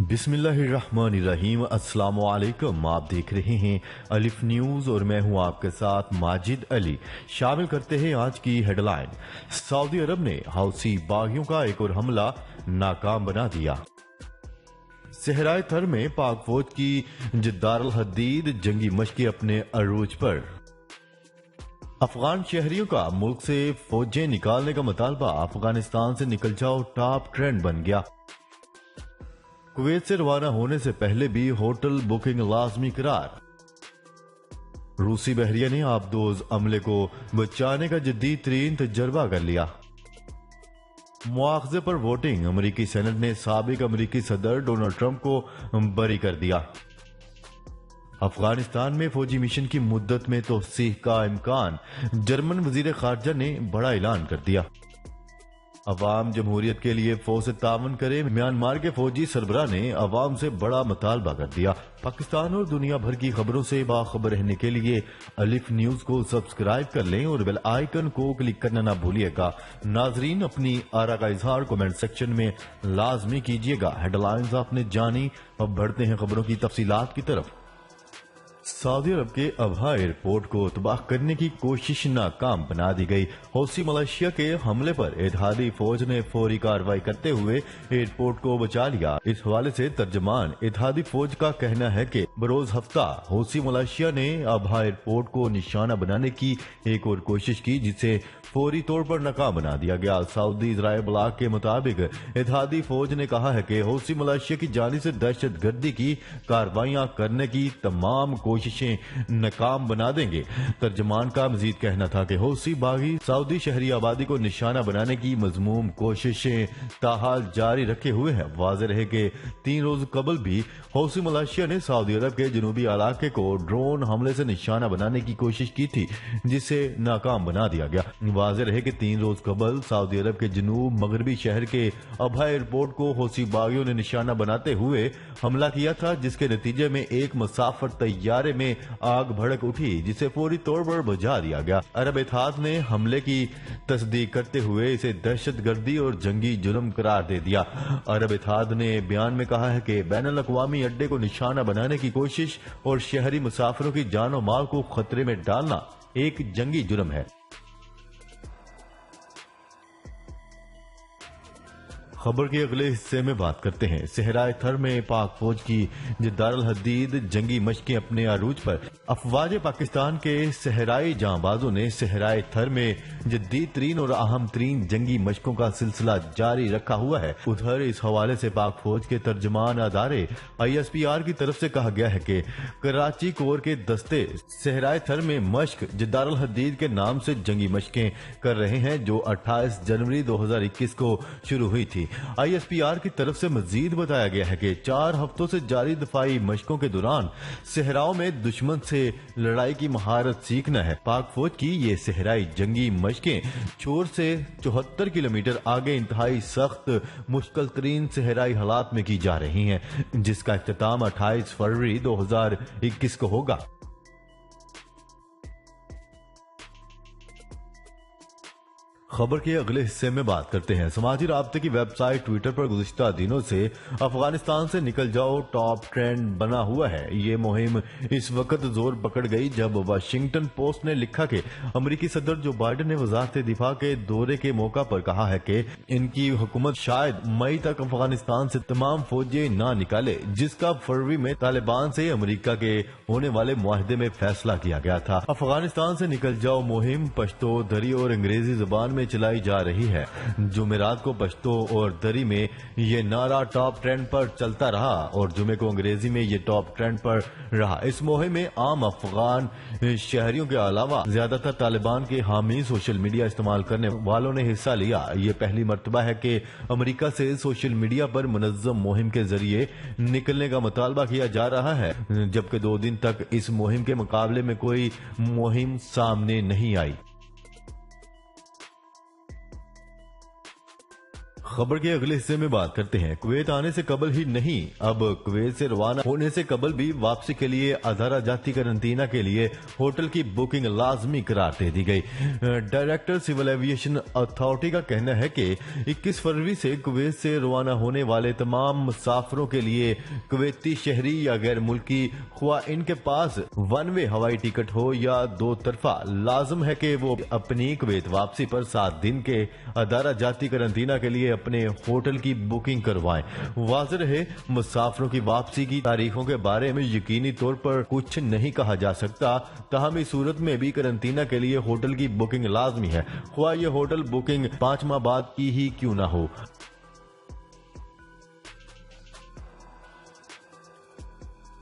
بسم اللہ الرحمن الرحیم۔ السلام علیکم، آپ دیکھ رہے ہیں الف نیوز اور میں ہوں آپ کے ساتھ ماجد علی۔ شامل کرتے ہیں آج کی ہیڈ لائن۔ سعودی عرب نے حوثی باغیوں کا ایک اور حملہ ناکام بنا دیا۔ صحرائے تھر میں پاک فوج کی جدار الحدید جنگی مشقیں اپنے عروج پر۔ افغان شہریوں کا ملک سے فوجیں نکالنے کا مطالبہ افغانستان سے نکل جاؤ ٹاپ ٹرینڈ بن گیا۔ کویت سے روانہ ہونے سے پہلے بھی ہوٹل بکنگ لازمی قرار۔ روسی بحریہ نے آبدوز عملے کو بچانے کا جدید ترین تجربہ کر لیا۔ مواخذے پر ووٹنگ، امریکی سینٹ نے سابق امریکی صدر ڈونلڈ ٹرمپ کو بری کر دیا۔ افغانستان میں فوجی مشن کی مدت میں توسیع کا امکان، جرمن وزیر خارجہ نے بڑا اعلان کر دیا۔ عوام جمہوریت کے لیے فوج سے تعاون کرے، میانمار کے فوجی سربراہ نے عوام سے بڑا مطالبہ کر دیا۔ پاکستان اور دنیا بھر کی خبروں سے باخبر رہنے کے لیے الف نیوز کو سبسکرائب کر لیں اور بیل آئیکن کو کلک کرنا نہ بھولیے گا۔ ناظرین، اپنی آرا کا اظہار کمنٹ سیکشن میں لازمی کیجیے گا۔ ہیڈ لائنز آپ نے جانی، اب بڑھتے ہیں خبروں کی تفصیلات کی طرف۔ سعودی عرب کے ابہا ایئرپورٹ کو تباہ کرنے کی کوشش ناکام بنا دی گئی۔ حوثی ملیشیا کے حملے پر اتحادی فوج نے فوری کارروائی کرتے ہوئے ایئرپورٹ کو بچا لیا۔ اس حوالے سے ترجمان اتحادی فوج کا کہنا ہے کہ بروز ہفتہ حوثی ملیشیا نے ابہا ایئرپورٹ کو نشانہ بنانے کی ایک اور کوشش کی، جسے فوری طور پر ناکام بنا دیا گیا۔ سعودی ذرائع ابلاغ کے مطابق اتحادی فوج نے کہا ہے کہ حوثی ملیشیا کی جانب سے دہشت گردی کی کارروائیاں کرنے کی تمام کوششیں ناکام بنا دیں گے۔ ترجمان کا مزید کہنا تھا کہ حوثی باغی سعودی شہری آبادی کو نشانہ بنانے کی مذموم کوششیں تاحال جاری رکھے ہوئے ہیں۔ واضح رہے کہ 3 روز قبل بھی حوثی ملیشیا نے سعودی عرب کے جنوبی علاقے کو ڈرون حملے سے نشانہ بنانے کی کوشش کی تھی، جسے ناکام بنا دیا گیا۔ واضح رہے کہ 3 روز قبل سعودی عرب کے جنوب مغربی شہر کے ابہا ایئرپورٹ کو حوثی باغیوں نے نشانہ بناتے ہوئے حملہ کیا تھا، جس کے نتیجے میں ایک مسافر طیارے میں آگ بھڑک اٹھی، جسے فوری طور پر بجھا دیا گیا۔ عرب اتحاد نے حملے کی تصدیق کرتے ہوئے اسے دہشت گردی اور جنگی جرم قرار دے دیا۔ عرب اتحاد نے بیان میں کہا ہے کہ بین الاقوامی اڈے کو نشانہ بنانے کی کوشش اور شہری مسافروں کی جان و مال کو خطرے میں ڈالنا ایک جنگی جرم ہے۔ خبر کے اگلے حصے میں بات کرتے ہیں۔ صحرائے تھر میں پاک فوج کی جدار الحدید جنگی مشقیں اپنے عروج پر۔ افواج پاکستان کے صحرائی جاں بازوں نے صحرائے تھر میں جدید ترین اور اہم ترین جنگی مشقوں کا سلسلہ جاری رکھا ہوا ہے۔ ادھر اس حوالے سے پاک فوج کے ترجمان ادارے ISPR کی طرف سے کہا گیا ہے کہ کراچی کور کے دستے صحرائے تھر میں مشق جدار الحدید کے نام سے جنگی مشقیں کر رہے ہیں، جو 28 جنوری 2021 کو شروع ہوئی تھی۔ ISPR کی طرف سے مزید بتایا گیا ہے کہ 4 ہفتوں سے جاری دفاعی مشقوں کے دوران صحراؤں میں دشمن سے لڑائی کی مہارت سیکھنا ہے۔ پاک فوج کی یہ صحرائی جنگی مشقیں چور سے 74 کلومیٹر آگے انتہائی سخت مشکل ترین صحرائی حالات میں کی جا رہی ہیں، جس کا اختتام 28 فروری 2021 کو ہوگا۔ خبر کے اگلے حصے میں بات کرتے ہیں۔ سماجی رابطے کی ویب سائٹ ٹویٹر پر گزشتہ دنوں سے افغانستان سے نکل جاؤ ٹاپ ٹرینڈ بنا ہوا ہے۔ یہ مہم اس وقت زور پکڑ گئی جب واشنگٹن پوسٹ نے لکھا کہ امریکی صدر جو بائیڈن نے وزارت دفاع کے دورے کے موقع پر کہا ہے کہ ان کی حکومت شاید مئی تک افغانستان سے تمام فوجیں نہ نکالے، جس کا فروری میں طالبان سے امریکہ کے ہونے والے معاہدے میں فیصلہ کیا گیا تھا۔ افغانستان سے نکل جاؤ مہم پشتو، دری اور انگریزی زبان میں چلائی جا رہی ہے۔ جمعرات کو پشتو اور دری میں یہ نعرہ ٹاپ ٹرینڈ پر چلتا رہا اور جمعے کو انگریزی میں یہ ٹاپ ٹرینڈ پر رہا۔ اس مہم میں عام افغان شہریوں کے علاوہ زیادہ تر طالبان کے حامی سوشل میڈیا استعمال کرنے والوں نے حصہ لیا۔ یہ پہلی مرتبہ ہے کہ امریکہ سے سوشل میڈیا پر منظم مہم کے ذریعے نکلنے کا مطالبہ کیا جا رہا ہے، جبکہ 2 دن تک اس مہم کے مقابلے میں کوئی مہم سامنے نہیں آئی۔ خبر کے اگلے حصے میں بات کرتے ہیں کویت آنے سے قبل ہی نہیں، اب کویت سے روانہ ہونے سے قبل بھی واپسی کے لیے ادارہ جاتی قرنطینہ کے لیے ہوٹل کی بکنگ لازمی قرار دے دی گئی۔ ڈائریکٹر سول ایویشن اتھارٹی کا کہنا ہے کہ 21 فروری سے کویت سے روانہ ہونے والے تمام مسافروں کے لیے کویتی شہری یا غیر ملکی، خواہ ان کے پاس ون وے ہوائی ٹکٹ ہو یا دو طرفہ، لازم ہے کہ وہ اپنی کویت واپسی پر 7 دن کے ادارہ جاتی قرنطینہ کے لیے اپنے ہوٹل کی بکنگ کروائیں۔ واضح رہے، مسافروں کی واپسی کی تاریخوں کے بارے میں یقینی طور پر کچھ نہیں کہا جا سکتا، تاہم اس صورت میں بھی قرنطینہ کے لیے ہوٹل کی بکنگ لازمی ہے، خواہ یہ ہوٹل بکنگ 5 ماہ بعد کی ہی کیوں نہ ہو۔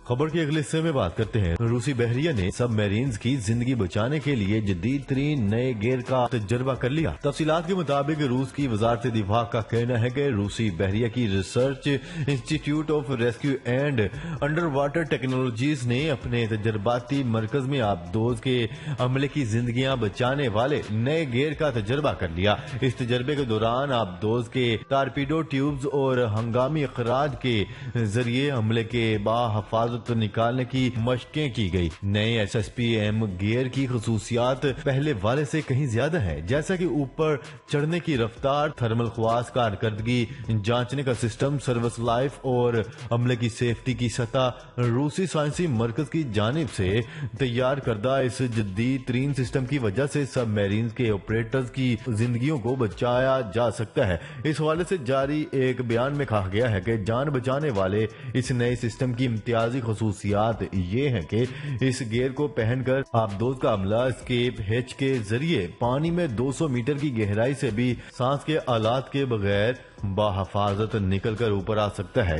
خبر کے اگلے حصے میں بات کرتے ہیں روسی بحریہ نے سب میرینز کی زندگی بچانے کے لیے جدید ترین نئے گیئر کا تجربہ کر لیا۔ تفصیلات کے مطابق روس کی وزارت دفاع کا کہنا ہے کہ روسی بحریہ کی ریسرچ انسٹی ٹیوٹ of rescue and under water technologies نے اپنے تجرباتی مرکز میں آبدوز کے عملے کی زندگیاں بچانے والے نئے گیئر کا تجربہ کر لیا۔ اس تجربے کے دوران آبدوز کے ٹارپیڈو ٹیوبز اور ہنگامی اخراج کے ذریعے عملے کے باحفاظت نکالنے کی مشقیں کی گئی۔ نئے S S P M gear کی خصوصیات پہلے والے سے کہیں زیادہ ہیں، جیسا کہ اوپر چڑھنے کی رفتار، تھرمل خواص، کارکردگی جانچنے کا سسٹم، سروس لائف اور عملے کی سیفٹی کی سطح۔ روسی سائنسی مرکز کی جانب سے تیار کردہ اس جدید ترین سسٹم کی وجہ سے سب میرینز کے آپریٹرز کی زندگیوں کو بچایا جا سکتا ہے۔ اس حوالے سے جاری ایک بیان میں کہا گیا ہے کہ جان بچانے والے اس نئے سسٹم کی امتیازی خصوصیات یہ ہیں کہ اس گیئر کو پہن کر آبدوز کا عملہ اسکیپ ہیچ کے ذریعے پانی میں 200 میٹر کی گہرائی سے بھی سانس کے آلات کے بغیر باحفاظت نکل کر اوپر آ سکتا ہے۔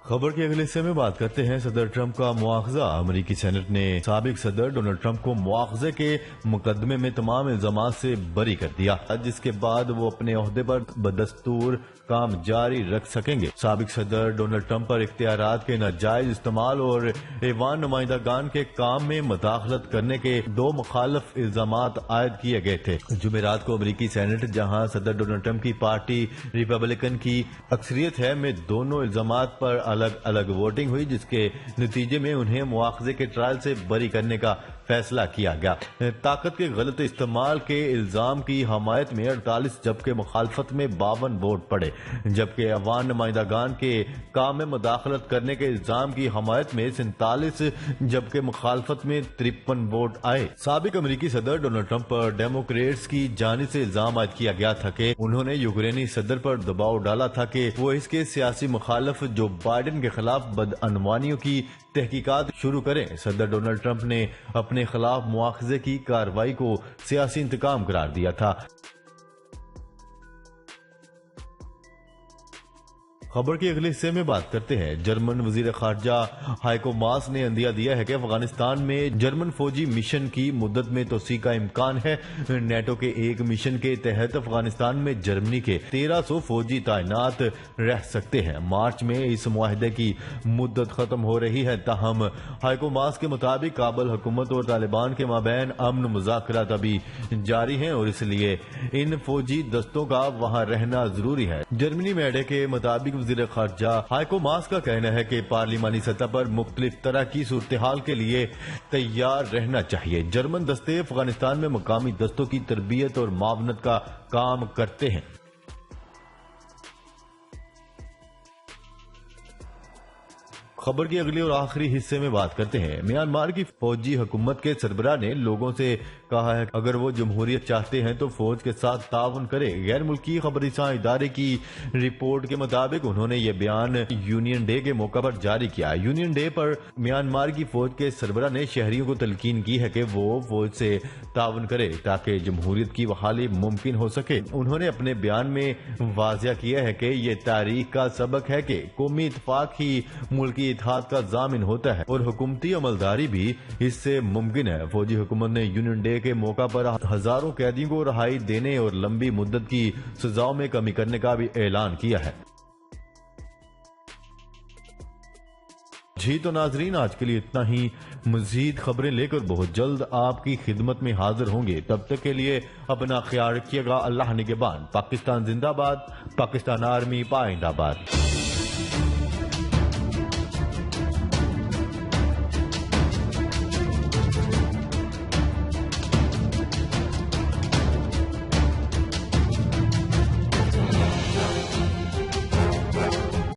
خبر کے اگلے حصے میں بات کرتے ہیں صدر ٹرمپ کا مواخذہ۔ امریکی سینٹ نے سابق صدر ڈونلڈ ٹرمپ کو مواخذے کے مقدمے میں تمام الزامات سے بری کر دیا، جس کے بعد وہ اپنے عہدے پر بدستور کام جاری رکھ سکیں گے۔ سابق صدر ڈونلڈ ٹرمپ پر اختیارات کے ناجائز استعمال اور ایوان نمائندگان کے کام میں مداخلت کرنے کے 2 مخالف الزامات عائد کیے گئے تھے۔ جمعرات کو امریکی سینٹ، جہاں صدر ڈونلڈ ٹرمپ کی پارٹی ریپبلکن کی اکثریت ہے، میں دونوں الزامات پر الگ الگ ووٹنگ ہوئی، جس کے نتیجے میں انہیں مواخذے کے ٹرائل سے بری کرنے کا فیصلہ کیا گیا۔ طاقت کے غلط استعمال کے الزام کی حمایت میں 48 جبکہ مخالفت میں 52 ووٹ پڑے، جبکہ عوام نمائندگان کے کام میں مداخلت کرنے کے الزام کی حمایت میں 47 جبکہ مخالفت میں 53 ووٹ آئے۔ سابق امریکی صدر ڈونلڈ ٹرمپ پر ڈیموکریٹس کی جانب سے الزام عائد کیا گیا تھا کہ انہوں نے یوکرینی صدر پر دباؤ ڈالا تھا کہ وہ اس کے سیاسی مخالف جو بائیڈن کے خلاف بدعنوانیوں کی تحقیقات شروع کریں۔ صدر ڈونلڈ ٹرمپ نے اپنے خلاف مواخذے کی کارروائی کو سیاسی انتقام قرار دیا تھا۔ خبر کے اگلے حصے میں بات کرتے ہیں جرمن وزیر خارجہ ہائیکو ماس نے عندیہ دیا ہے کہ افغانستان میں جرمن فوجی مشن کی مدت میں توسیع کا امکان ہے۔ نیٹو کے ایک مشن کے تحت افغانستان میں جرمنی کے 1300 فوجی تعینات رہ سکتے ہیں۔ مارچ میں اس معاہدے کی مدت ختم ہو رہی ہے، تاہم ہائیکو ماس کے مطابق کابل حکومت اور طالبان کے مابین امن مذاکرات ابھی جاری ہیں اور اس لیے ان فوجی دستوں کا وہاں رہنا ضروری ہے۔ جرمنی میڈیا کے مطابق وزیر خارجہ ہائیکو ماس کا کہنا ہے کہ پارلیمانی سطح پر مختلف طرح کی صورتحال کے لیے تیار رہنا چاہیے۔ جرمن دستے افغانستان میں مقامی دستوں کی تربیت اور معاونت کا کام کرتے ہیں۔ خبر کے اگلے اور آخری حصے میں بات کرتے ہیں میانمار کی فوجی حکومت کے سربراہ نے لوگوں سے کہا ہے کہ اگر وہ جمہوریت چاہتے ہیں تو فوج کے ساتھ تعاون کرے۔ غیر ملکی خبررساں ادارے کی رپورٹ کے مطابق انہوں نے یہ بیان یونین ڈے کے موقع پر جاری کیا۔ یونین ڈے پر میانمار کی فوج کے سربراہ نے شہریوں کو تلقین کی ہے کہ وہ فوج سے تعاون کرے تاکہ جمہوریت کی بحالی ممکن ہو سکے۔ انہوں نے اپنے بیان میں واضح کیا ہے کہ یہ تاریخ کا سبق ہے کہ قومی اتفاق ہی ملکی اتحاد کا ضامن ہوتا ہے اور حکومتی عملداری بھی اس سے ممکن ہے۔ فوجی حکومت نے یونین ڈے کے موقع پر ہزاروں قیدیوں کو رہائی دینے اور لمبی مدت کی سزاؤں میں کمی کرنے کا بھی اعلان کیا ہے۔ جی تو ناظرین، آج کے لیے اتنا ہی. مزید خبریں لے کر بہت جلد آپ کی خدمت میں حاضر ہوں گے. تب تک کے لیے اپنا خیال رکھیے گا. اللہ نگہبان. پاکستان زندہ باد. پاکستان آرمی پائندہ باد.